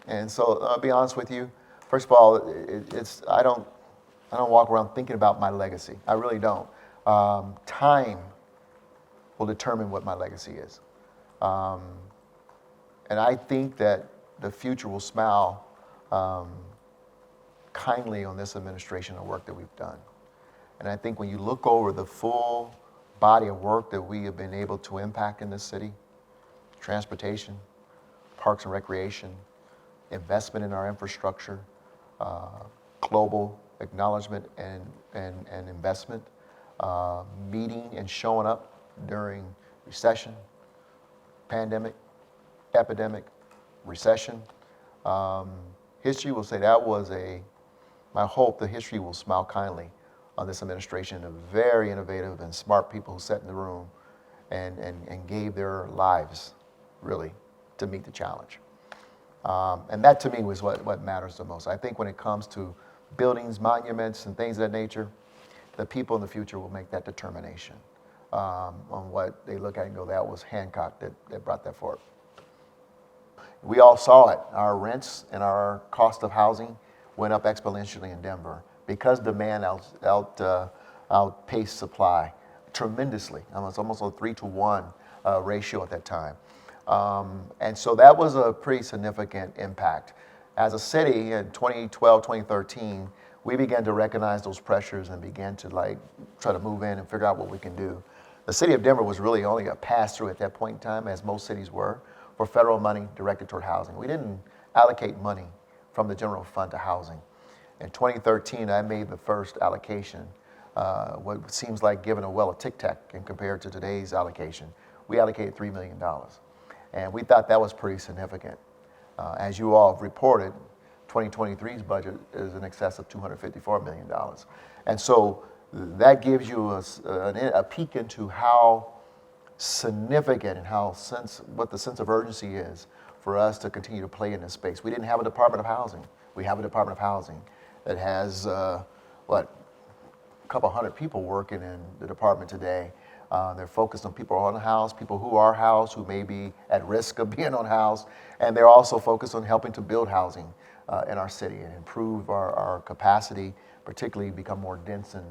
And so I'll be honest with you. First of all, I don't walk around thinking about my legacy. I really don't. Time will determine what my legacy is. Um, and I think that the future will smile kindly on this administration and work that we've done. And I think when you look over the full body of work that we have been able to impact in this city, transportation, parks and recreation, investment in our infrastructure, global acknowledgement and investment, meeting and showing up during recession, pandemic, epidemic, recession. History will say that was my hope that history will smile kindly on this administration of very innovative and smart people who sat in the room and gave their lives, really, to meet the challenge. And that to me was what matters the most. I think when it comes to buildings, monuments, and things of that nature, the people in the future will make that determination on what they look at and go, that was Hancock that brought that forward. We all saw it. Our rents and our cost of housing went up exponentially in Denver because demand outpaced supply tremendously. It was almost a 3-to-1 ratio at that time. And so that was a pretty significant impact. As a city in 2012, 2013, we began to recognize those pressures and began to try to move in and figure out what we can do. The city of Denver was really only a pass-through at that point in time, as most cities were, for federal money directed toward housing. We didn't allocate money from the general fund to housing. In 2013, I made the first allocation, what seems like giving a well a tic-tac and compared to today's allocation. We allocated $3 million. And we thought that was pretty significant. As you all have reported, 2023's budget is in excess of $254 million. And so that gives you a peek into how significant and what the sense of urgency is for us to continue to play in this space. We didn't have a Department of Housing. We have a Department of Housing that has, a couple hundred people working in the department today. They're focused on people on the house, people who are housed, who may be at risk of being on house, and they're also focused on helping to build housing in our city and improve our capacity, particularly become more dense in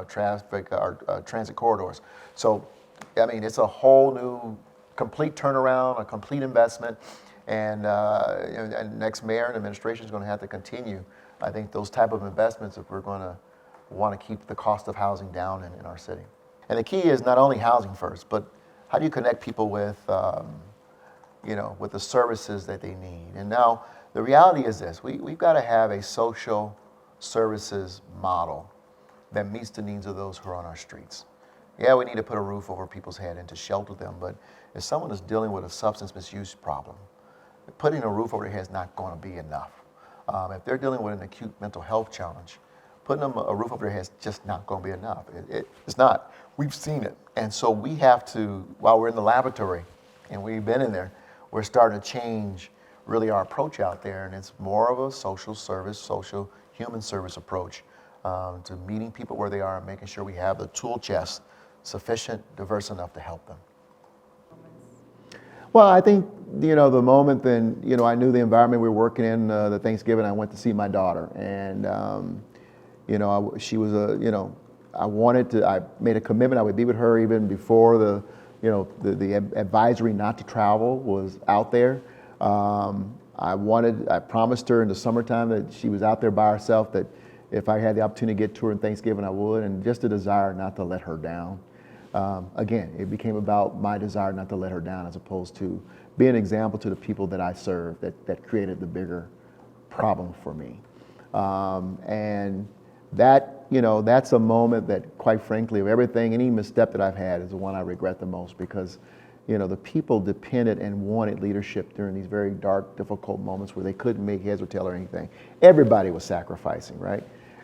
transit corridors. So, I mean, it's a whole new, complete turnaround, a complete investment, and next mayor and administration is going to have to continue, I think, those type of investments if we're going to want to keep the cost of housing down in our city. And the key is not only housing first, but how do you connect people with, with the services that they need? And now the reality is this: we've got to have a social services model that meets the needs of those who are on our streets. Yeah, we need to put a roof over people's head and to shelter them, but if someone is dealing with a substance misuse problem, putting a roof over their head is not going to be enough. If they're dealing with an acute mental health challenge, putting them a roof over their head is just not going to be enough. It's not. We've seen it. And so we have to, while we're in the laboratory, and we've been in there, we're starting to change really our approach out there, and it's more of a social service, social human service approach to meeting people where they are and making sure we have the tool chest sufficient, diverse enough to help them. Well, I think, the moment then, I knew the environment we were working in, the Thanksgiving, I went to see my daughter. And, she was I made a commitment I would be with her even before the advisory not to travel was out there. I promised her in the summertime that she was out there by herself, that if I had the opportunity to get to her in Thanksgiving, I would, and just a desire not to let her down. Again, it became about my desire not to let her down as opposed to be an example to the people that I serve that created the bigger problem for me. And that, that's a moment that, quite frankly, of everything, any misstep that I've had is the one I regret the most because, the people depended and wanted leadership during these very dark, difficult moments where they couldn't make heads or tail or anything. Everybody was sacrificing, right?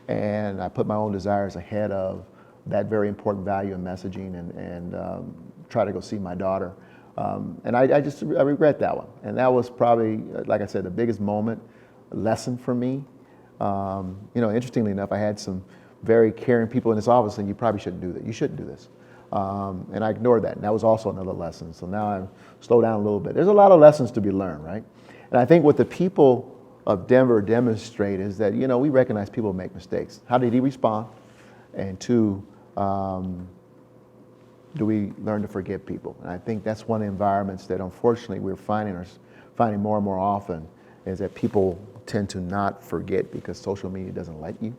And I put my own desires ahead of that very important value and messaging and try to go see my daughter. And I regret that one. And that was probably, like I said, the biggest lesson for me. Interestingly enough, I had some very caring people in this office and you probably shouldn't do that. You shouldn't do this. And I ignored that. And that was also another lesson. So now I slow down a little bit. There's a lot of lessons to be learned, right? And I think with the people of Denver demonstrate is that, we recognize people make mistakes. How did he respond? And two, do we learn to forgive people? And I think that's one of the environments that unfortunately we're finding more and more often, is that people tend to not forget because social media doesn't let you.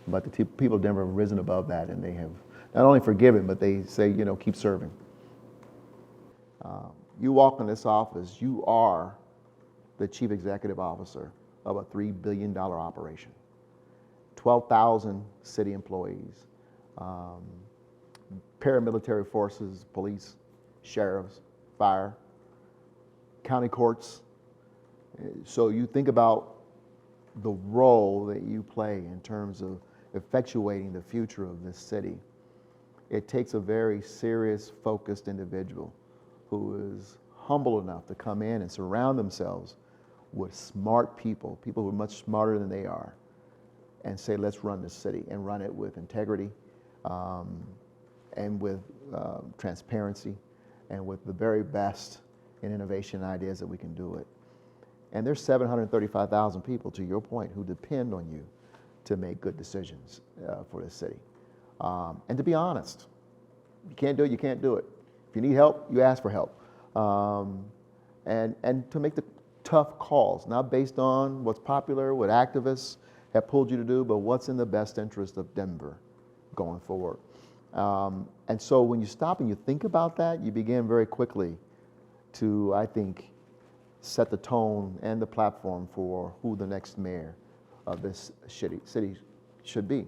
But the people of Denver have risen above that, and they have not only forgiven, but they say, keep serving. You walk in this office, you are the chief executive officer of a $3 billion operation, 12,000 city employees, paramilitary forces, police, sheriffs, fire, county courts. So you think about the role that you play in terms of effectuating the future of this city. It takes a very serious, focused individual who is humble enough to come in and surround themselves with smart people who are much smarter than they are, and say, let's run this city, and run it with integrity, and with transparency, and with the very best in innovation and ideas that we can do it. And there's 735,000 people, to your point, who depend on you to make good decisions for this city. And to be honest, you can't do it, you can't do it. If you need help, you ask for help. And to make the tough calls, not based on what's popular, what activists have pulled you to do, but what's in the best interest of Denver going forward. And so when you stop and you think about that, you begin very quickly to, I think, set the tone and the platform for who the next mayor of this city should be.